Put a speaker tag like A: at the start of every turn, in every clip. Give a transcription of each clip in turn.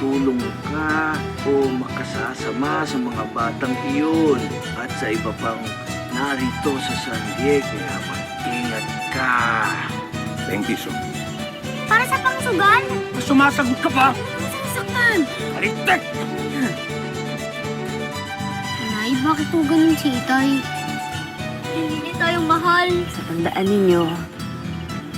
A: makatulong ka o makasasama sa mga batang iyon at sa iba pang narito sa San Diego. Kaya mag-ingat ka.
B: Thank you, sir.
C: Para sa pangsugal?
A: Sumasagot ka pa?
C: Saktan!
A: Halitek!
C: Nay, bakit po ganun si Itay? Hindi tayo mahal.
D: Sa tandaan ninyo,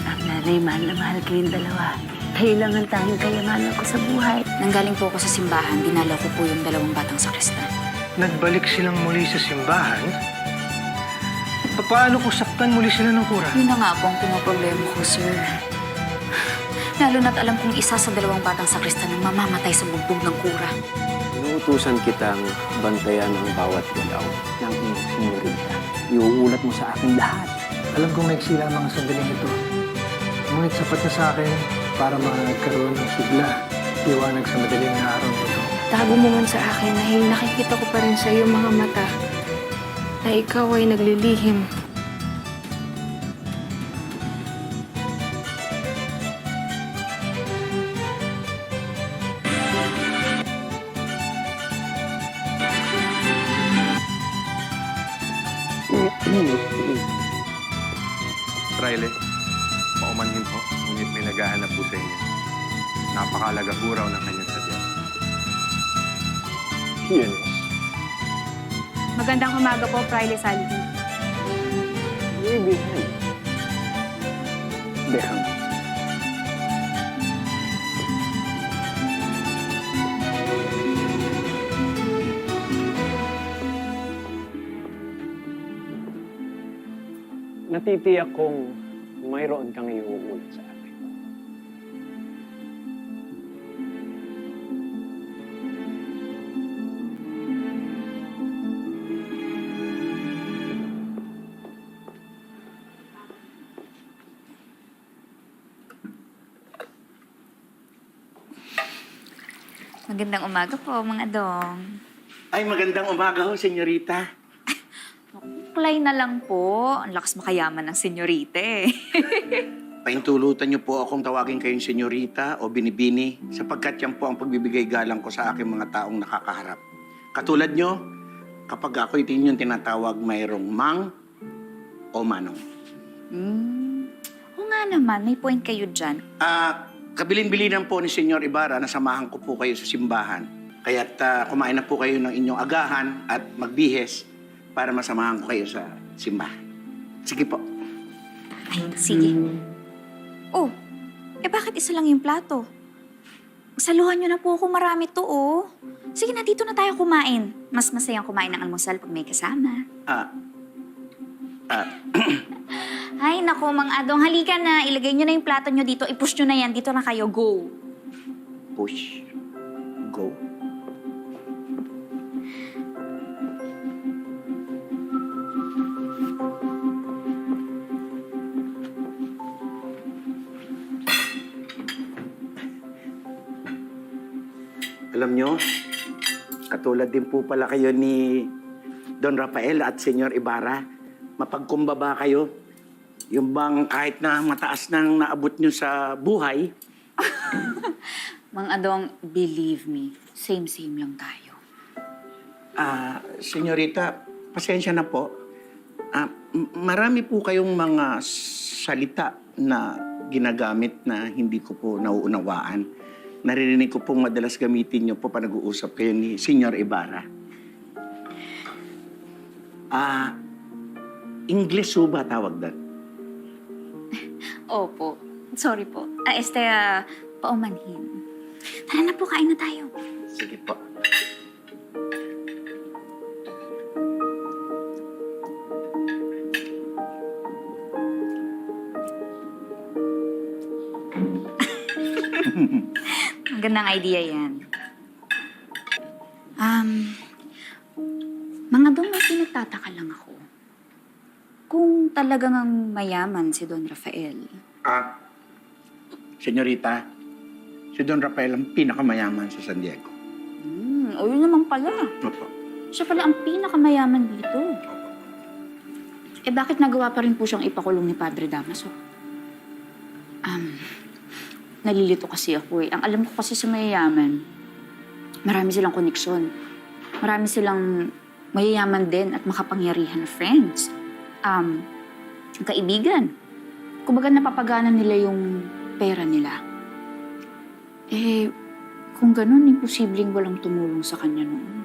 D: ang nanay mahal na mahal kayong dalawa. Kayo lang ang tanging kayamanan ko sa buhay.
E: Nanggaling po ako sa simbahan, dinalaw ko po yung dalawang batang sakristan.
F: Nagbalik silang muli sa simbahan? Paano kung saktan muli sila ng kura?
E: Yun na nga po ang pinoproblema ko, sir. Lalo na't alam kong isa sa dalawang batang sakristan ang mamamatay sa bugbog ng kura.
G: Inuutusan kitang bantayan ang bawat galaw ng iyong senyorita. Iuulat mo sa akin lahat.
F: Alam kong maiksi lang ang mga sandaling ito. Ngunit sapat na sa akin para magkaroon ng sigla, liwanag sa madaling na araw nito.
D: Tago mo man sa akin dahil nakikita ko pa rin sa iyong mga mata na ikaw ay naglilihim.
B: Fraile, paumanhin po, ngunit may naghahanap po sa inyo. Napakalaga po raw ng kanyang sadya.
G: Yes.
H: Magandang umaga po, Fraile Salvi.
G: Ibihan. Behang. Natitiyak kong mayroon kang iuulat sa akin.
E: Magandang umaga po, mga dong.
A: Ay, magandang umaga ho, senyorita.
E: Play na lang po. Ang lakas makayaman ng senyorite.
A: Paintulutan niyo po akong tawagin kayong senyorita o binibini sapagkat yan po ang pagbibigay galang ko sa aking mga taong nakakaharap. Katulad nyo, kapag ako inyong tinatawag mayroong mang o manong.
E: Oo nga naman, may point kayo dyan.
A: Kabilin-bilinan po ni Senyor Ibarra na samahan ko po kayo sa simbahan. Kaya't kumain na po kayo ng inyong agahan at magbihes para masamahan ko kayo sa simbahan. Sige po.
E: Ay, sige. Oh, bakit isa lang yung plato? Saluhan nyo na po ako, marami to, oh. Sige na, dito na tayo kumain. Mas masayang kumain ng almusal pag may kasama. Ay, naku, Mang Adong, halika na. Ilagay nyo na yung plato nyo dito. I-push nyo na yan. Dito na kayo. Go.
A: Push. Go. Alam nyo, katulad din po pala kayo ni Don Rafael at Senyor Ibarra. Mapagkumbaba kayo. Yung bang kahit na mataas nang naabot nyo sa buhay.
E: Mang Adong, believe me, same-same lang tayo.
A: Senyorita, pasensya na po. Marami po kayong mga salita na ginagamit na hindi ko po nauunawaan. Naririnig ko pong madalas gamitin nyo po pa nag-uusap kayo ni Senyor Ibarra. English ho ba tawag doon?
E: Opo. Sorry po. Paumanhin. Tara na po, kain na tayo.
A: Sige po.
E: Magandang idea yan. Mga Dong, may pinagtataka lang ako. Kung talagang ang mayaman si Don Rafael.
A: Senyorita, si Don Rafael ang pinakamayaman sa San Diego.
E: O yun naman pala.
A: Opo.
E: Siya pala ang pinakamayaman dito. Bakit nagawa pa rin po siyang ipakulong ni Padre Damaso? Nalilito kasi ako eh. Ang alam ko kasi sa mayayaman, Marami silang koneksyon. Marami silang mayayaman din at makapangyarihan na friends. Kaibigan. Kumbaga napapagana nila yung pera nila. Eh, kung ganun, imposibleng walang tumulong sa kanya noon.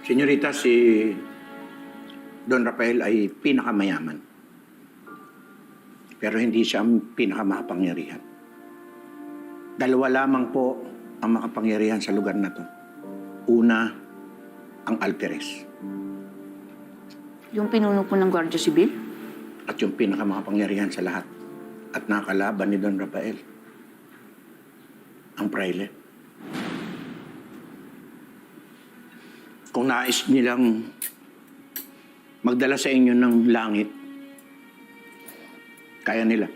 A: Senyorita, si Don Rafael ay pinakamayaman. Pero hindi siya ang pinakamakapangyarihan. Dalawa lamang po ang makapangyarihan sa lugar na to. Una, ang Alperes.
E: Yung pinuno po ng Guardia Civil?
A: At yung pinakamakapangyarihan sa lahat. At nakalaban ni Don Rafael. Ang Fraile. Kung nais nilang magdala sa inyo ng langit, kaya nila.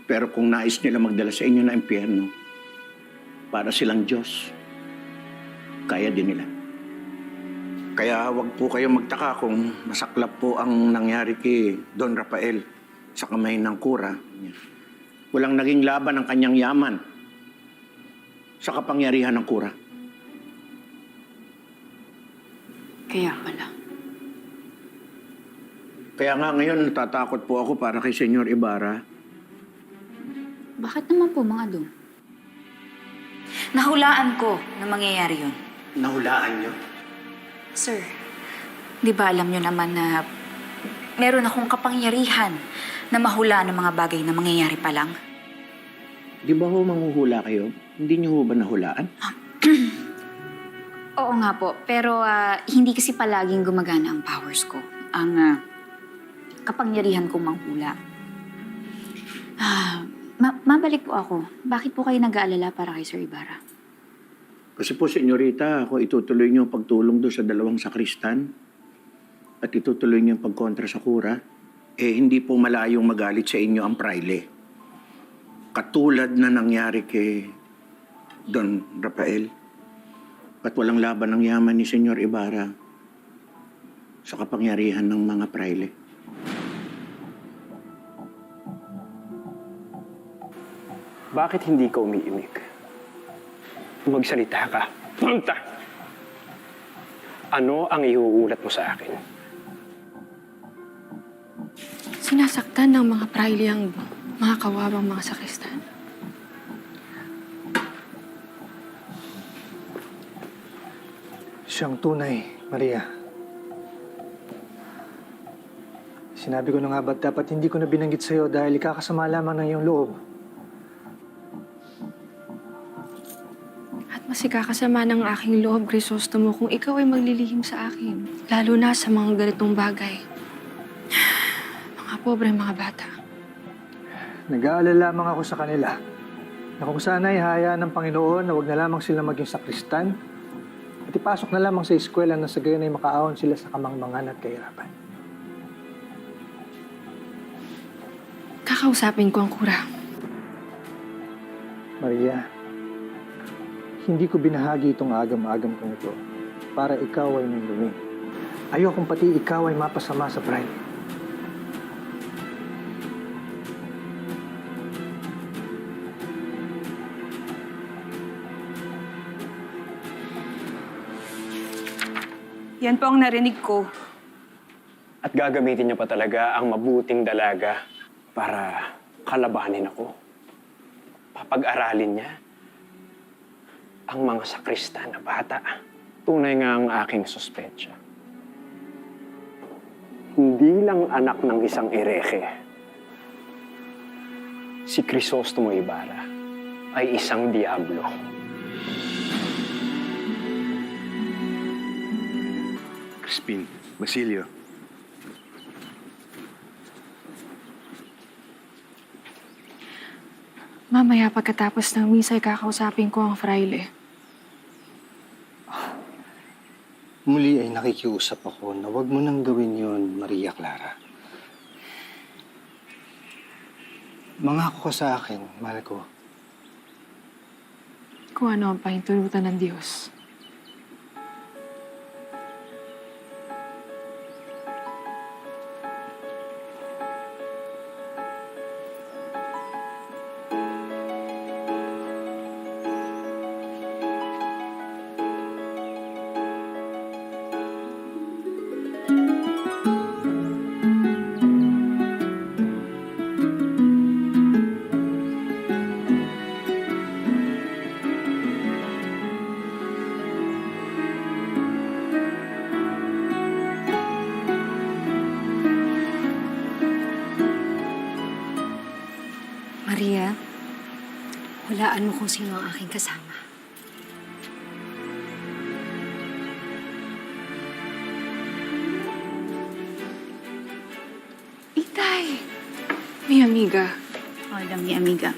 A: Pero kung nais nila magdala sa inyo ng impyerno, para silang Diyos, kaya din nila. Kaya wag po kayong magtaka kung masaklap po ang nangyari kay Don Rafael sa kamay ng kura. Walang naging laban ang kanyang yaman sa kapangyarihan ng kura.
E: Kaya pala.
A: Kaya nga ngayon natatakot po ako para kay Senyor Ibarra.
E: Bakit naman po, mga Dong? Nahulaan ko na mangyayari yun.
A: Nahulaan niyo.
E: Sir, di ba alam nyo naman na meron akong kapangyarihan na mahula ng mga bagay na mangyayari pa lang?
A: Di ba ho manghuhula kayo? Hindi niyo ho ba nahulaan?
E: Oo nga po, pero hindi kasi palaging gumagana ang powers ko. Ang kapangyarihan kong manghula. Mabalik po ako. Bakit po kayo nag-aalala para kay Sir Ibarra?
A: Kasi po, senyorita, ako itutuloy niyo ang pagtulong doon sa 2 sakristan at itutuloy niyo ang pagkontra sa kura, hindi po malayong magalit sa inyo ang Fraile. Katulad na nangyari kay Don Rafael. At walang laban ng yaman ni Senyor Ibarra sa kapangyarihan ng mga Fraile.
G: Bakit hindi ka umiimik? Magsalita ka. Punta! Ano ang iuulat mo sa akin?
H: Sinasaktan ng mga praile ang mga kawawang mga sakristan.
F: Siyang tunay, Maria. Sinabi ko na nga ba't dapat hindi ko na binanggit sa'yo dahil ikakasama lamang ng iyong loob.
H: At mas ikakasama ng aking loob, Crisostomo, kung ikaw ay maglilihim sa akin. Lalo na sa mga ganitong bagay. Mga pobre mga bata.
F: Nag-aalala lamang ako sa kanila na kung sana'y hayaan ng Panginoon na wag na lamang sila maging sakristan at ipasok na lamang sa eskwela na sa gayon ay makaahon sila sa kamangmangan at kahirapan.
H: Kakausapin ko ang kura.
F: Maria, hindi ko binahagi itong agam-agam kong ito para ikaw ay may lumi. Ayokong pati ikaw ay mapasama sa pride.
I: Yan po ang narinig ko.
G: At gagamitin niya pa talaga ang mabuting dalaga para kalabanin ako. Papag-aralin niya ang mga sakristan na bata. Tunay nga ang aking suspetsya. Hindi lang anak ng isang erehe. Si Crisostomo Ibarra ay isang diablo.
B: Crispin, Basilio.
H: Mamaya pagkatapos ng misa ay kakausapin ko ang fraile.
F: Muli ay nakikiusap ako na wag mo nang gawin yun, Maria Clara. Mangako ka sa akin, mahal ko.
H: Kung ano ang pahintulutan ng Diyos.
C: Hulaan mo kung sino ang aking kasama.
H: Itay! Mi amiga.
E: Hola, mi amiga.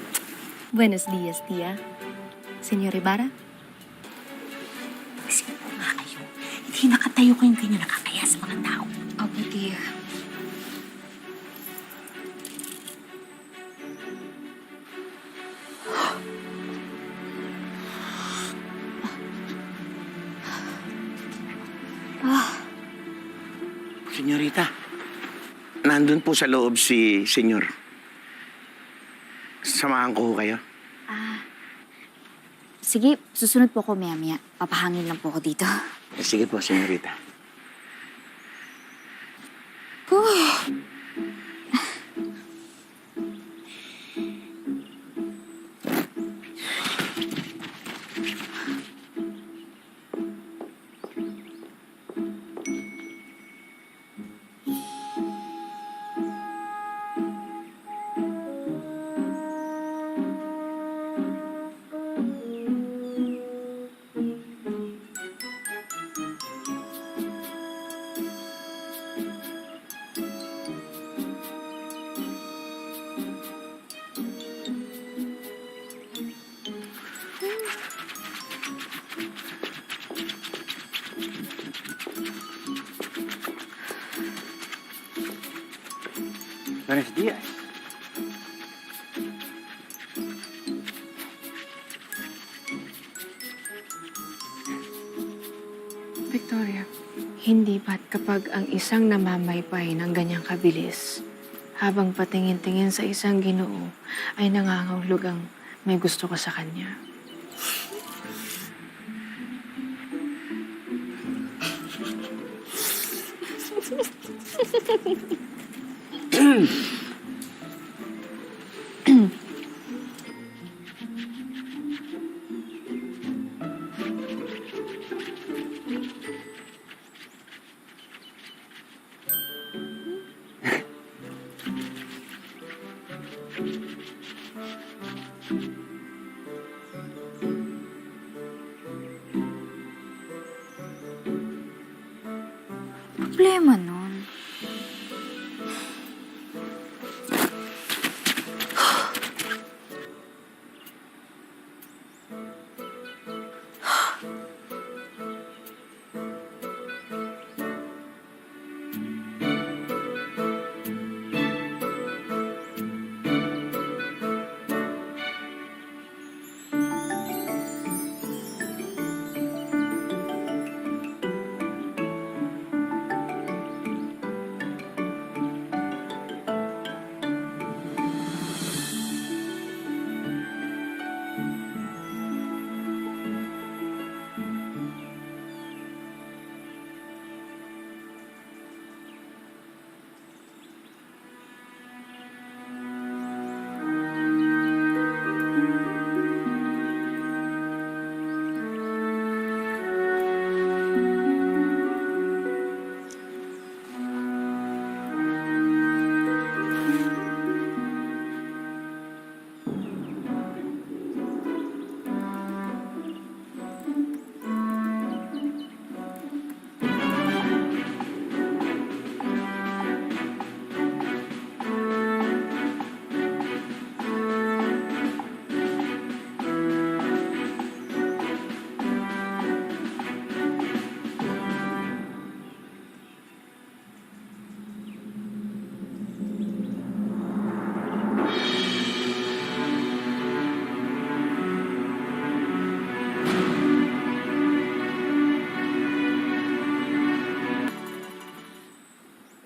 J: Buenos días, tía. Señor Ibarra?
D: Sige po nga kayo. Hindi nakatayo kayong ganyan nakakaya sa mga tao.
H: Opo, tia.
A: Senyorita, nandun po sa loob si senyor. Samahan ko ho kayo.
E: Sige, susunod po ko maya-maya. Papahangin lang po ako dito.
A: Sige po, senyorita.
G: Buenos días.
H: Victoria, hindi ba't kapag ang isang namamaypay ng ganyang kabilis, habang patingin-tingin sa isang Ginoo, ay nangangahulog ang may gusto ko sa kanya?
E: Problema nun.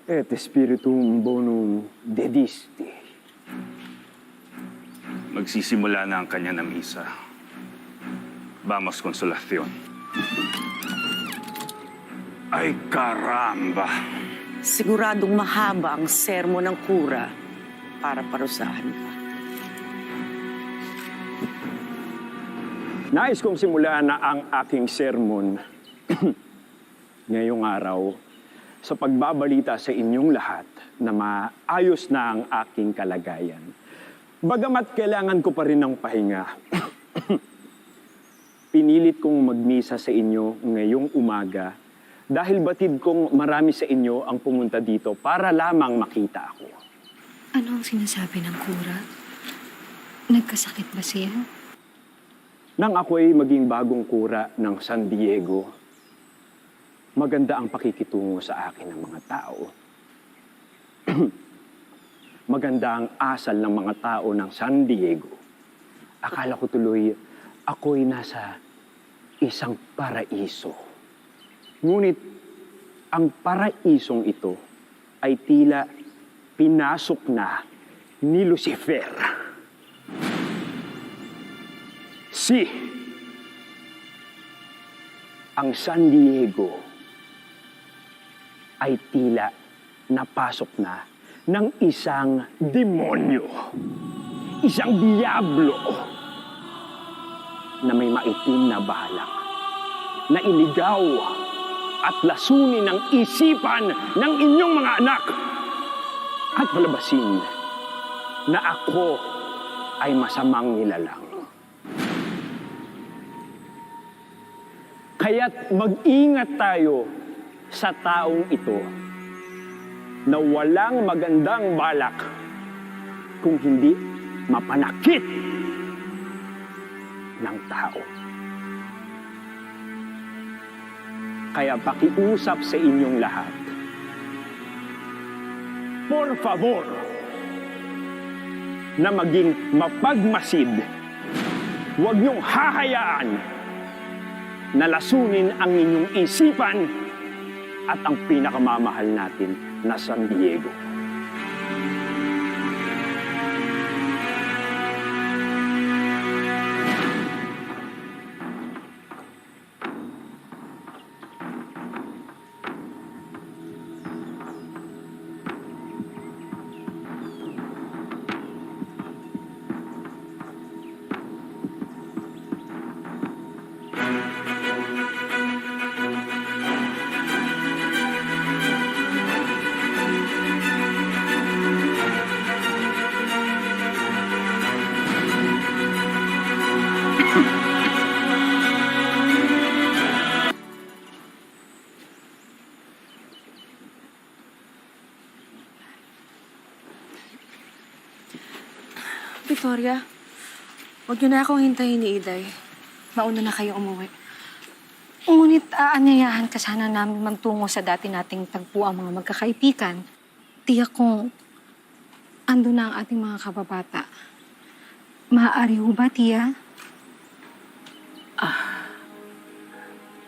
G: Et spiritum bonum dedisti.
K: Magsisimula na ang kanya na misa. Vamos, Consolacion. Ay, karamba!
D: Siguradong mahaba ang sermon ng kura para parusahan ka.
G: Nais kong simulan na ang aking sermon ngayong araw sa pagbabalita sa inyong lahat na maayos na ang aking kalagayan. Bagamat kailangan ko pa rin ng pahinga, pinilit kong magmisa sa inyo ngayong umaga dahil batid kong marami sa inyo ang pumunta dito para lamang makita ako.
H: Ano ang sinasabi ng kura? Nagkasakit ba siya?
G: Nang ako'y maging bagong kura ng San Diego, maganda ang pakikitungo sa akin ng mga tao. Maganda ang asal ng mga tao ng San Diego. Akala ko tuloy ako'y nasa isang paraiso. Ngunit ang paraisong ito ay tila pinasok na ni Lucifer. Ang San Diego ay tila napasok na ng isang demonyo, isang diablo na may maitim na balak na iligaw at lasunin ang isipan ng inyong mga anak at palabasin na ako ay masamang nilalang. Kaya't mag-ingat tayo sa taong ito na walang magandang balak kung hindi mapanakit ng tao. Kaya pakiusap sa inyong lahat, por favor, na maging mapagmasid, huwag niyong hahayaan na lasunin ang inyong isipan at ang pinakamamahal natin na San Diego.
H: Victoria, huwag niyo na akong hintayin ni Iday. Mauna na kayo umuwi. Ngunit aanyayahan ka sana namin magtungo sa dati nating tagpuan mga magkakaibigan. Tiyak kong ando na ang ating mga kababata. Maaari ho ba, Tia?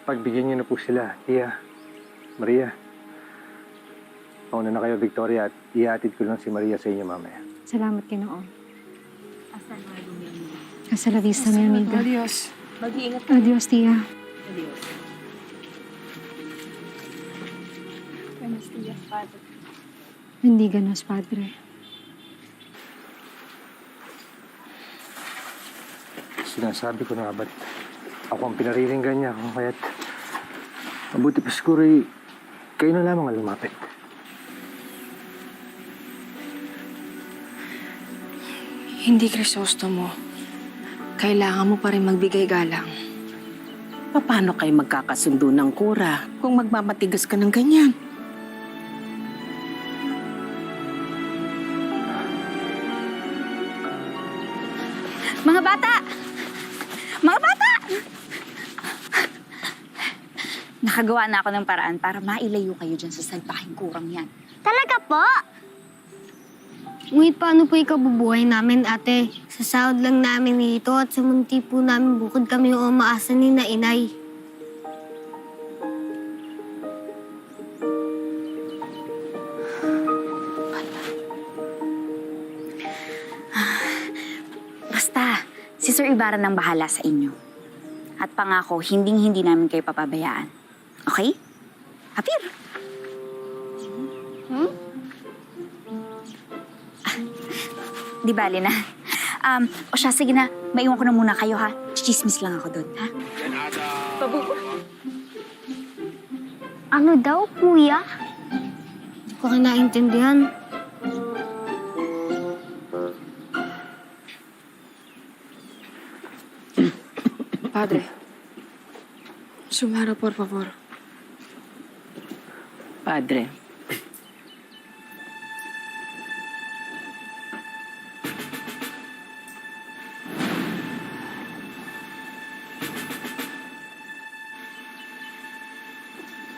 F: Pagbigyan niyo na po sila, Tia, Maria. Mauna na kayo, Victoria, at ihatid ko lang si Maria sa inyo mamaya.
H: Salamat, Ginoon. Hasta la vista, mi amiga.
I: Adios.
H: Mag-iingat ka. Adios, Tia.
I: Adios. Buenos días, Padre.
H: Bendiganos, Padre.
F: Sinasabi ko na ba't ako ang pinariringgan niya, kaya't mabuti pa siguro kayo na lamang ang lumapit.
H: Hindi Crisostomo. Kailangan mo pa rin magbigay galang.
D: Paano kayo magkakasundo ng kura kung magmamatigas ka ng ganyan?
E: Mga bata! Mga bata! Nakagawa na ako ng paraan para mailayo kayo dyan sa salbahing kurang yan.
C: Talaga po? Ngunit paano po ikabubuhay namin, ate? Sa sahod lang namin ito at sa munti po namin bukod kami o umaasa ni na inay.
E: Basta, si Sir Ibarra nang bahala sa inyo. At pangako, hindi namin kayo papabayaan. Okay? Hapir! Di bali na. O siya, sige na. Maiwan ko na muna kayo, ha? Chichismis lang ako doon, ha?
C: Ano daw, kuya? Hindi ko naintindihan.
H: Padre. Sumara, por favor.
D: Padre,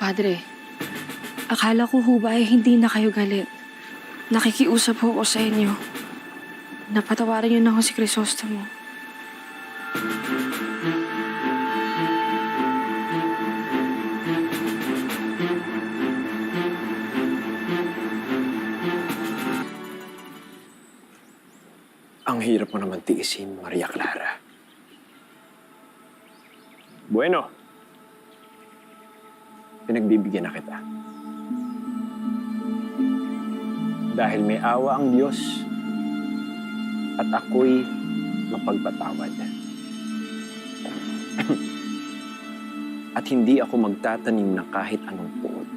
H: Padre, akala ko ho ba ay hindi na kayo galit? Nakikiusap ho ako sa inyo. Napatawarin niyo na ako si Crisostomo.
G: Ang hirap mo naman tiisin, Maria Clara. Bueno. Pinagbibigyan na kita. Dahil may awa ang Diyos at ako'y mapagpatawad. At hindi ako magtatanim ng kahit anong puot.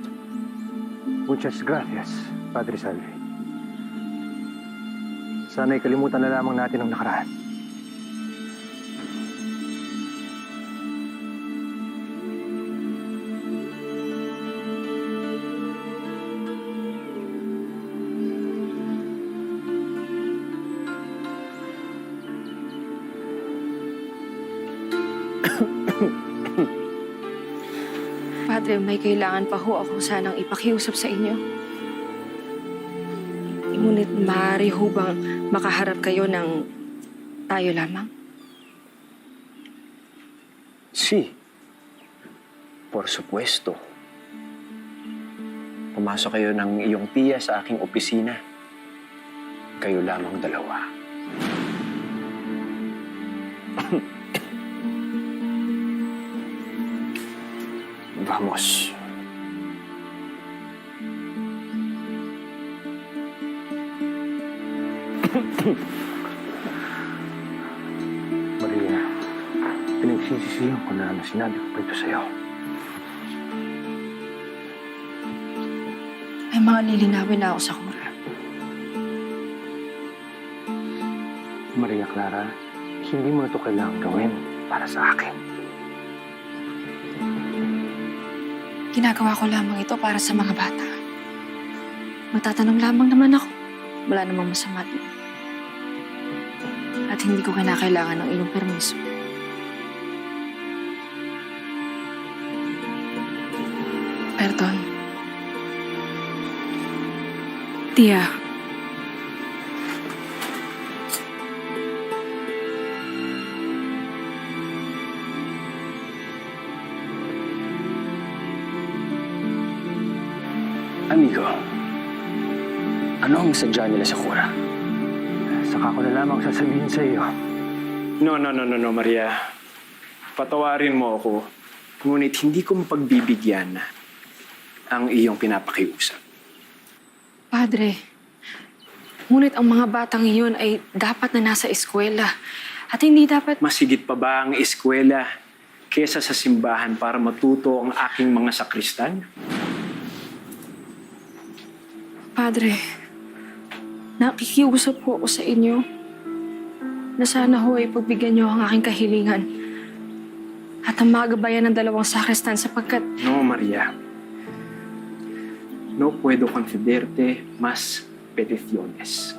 F: Muchas gracias, Padre Salvi. Sana'y kalimutan na lamang natin ang nakaraan.
H: Padre, may kailangan pa ho akong sanang ipakiusap sa inyo. Ngunit maaari ho bang makaharap kayo ng tayo lamang?
G: Si. Por supuesto. Pumasok kayo ng iyong tiya sa aking opisina. Kayo lamang dalawa. Vamos.
F: Maria, pinagsisisihan ko na sinabi ko pa ito sa'yo.
H: May mga lilinawin na ako sa kura.
F: Maria Clara, hindi mo ito kailangang gawin para sa akin.
H: Ginagawa ko lamang ito para sa mga bata. Magtatanong lamang naman ako. Wala namang masama doon. At hindi ko kinakailangan ng iyong permiso. Perdon. Tia.
G: Amigo, ano ang sadya nila sa kura?
F: Saka ko na lamang sasabihin sa iyo.
G: No, Maria. Patawarin mo ako. Ngunit hindi ko mapagbibigyan ang iyong pinapakiusap.
H: Padre, ngunit ang mga batang iyon ay dapat na nasa eskwela. At hindi dapat...
G: Masigit pa ba ang eskwela kesa sa simbahan para matuto ang aking mga sakristan?
H: Padre, nakikiusap po ako sa inyo na sana ho ay pagbigyan niyo ang aking kahilingan at ang magabayan ng dalawang sakristan sapagkat...
G: No, Maria. No puedo concederte más peticiones.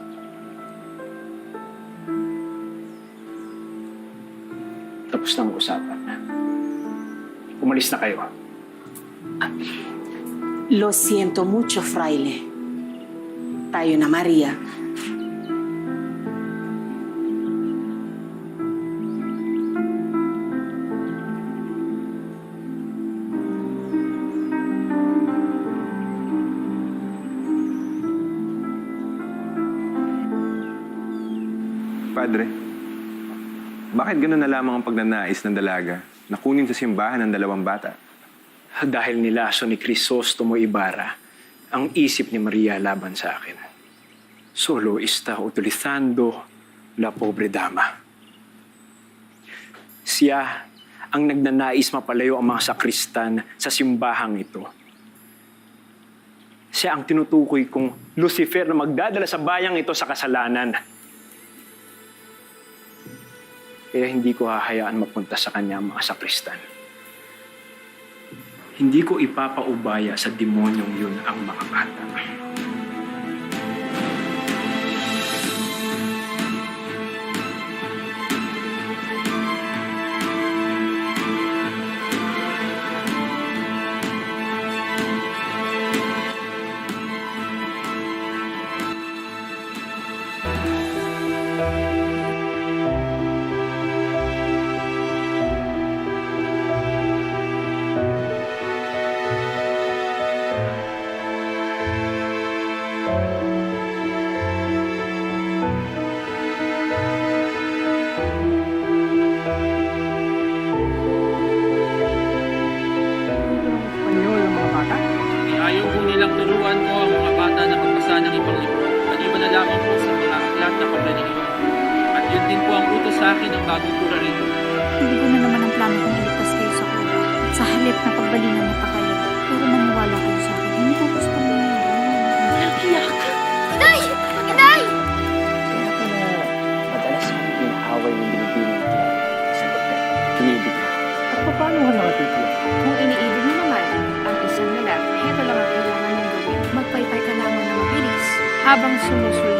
G: Tapos na ang usapan. Umalis na kayo.
L: Lo siento mucho, fraile. Tayo na, Maria.
B: Padre, bakit gano'n na lamang ang pagnanais ng dalaga na kunin sa simbahan ng dalawang bata?
G: Dahil nilaso ni Crisostomo Ibarra ang isip ni Maria laban sa akin. Solo está utilizando la pobre dama. Siya ang nagnanais mapalayo ang mga sakristan sa simbahang ito. Siya ang tinutukoy kong Lucifer na magdadala sa bayang ito sa kasalanan. Kaya hindi ko hahayaan mapunta sa kanya ang mga sakristan. Hindi ko ipapaubaya sa demonyong yun ang mga bata.
F: Espanyol ang mga bata.
M: Ayaw po nilang turuan ko ang mga bata na magbasa ng ibang libro. Maliban na lamang po sa mga aklat na paglalingin. At yun din po ang utos sa akin ng bagong tura rito.
E: Hindi ko na naman ang plano kung iligtas kayo sa kulo. At sa halip na pagbalingan mo pa kayo. Pero maniwala kayo sa akin. Hindi ko gusto mo na.
C: Iyak! Inay! Inay!
G: Kaya pala madalas akong pinahaway ng binibining ko sa pagkat pinibig na.
F: At paano ka nakatitig?
H: Kung iniibig mo naman ang isang lalaki, ito lang ang kailangan mong gawin. Magpaypay ka lamang na mabilis habang sumusunod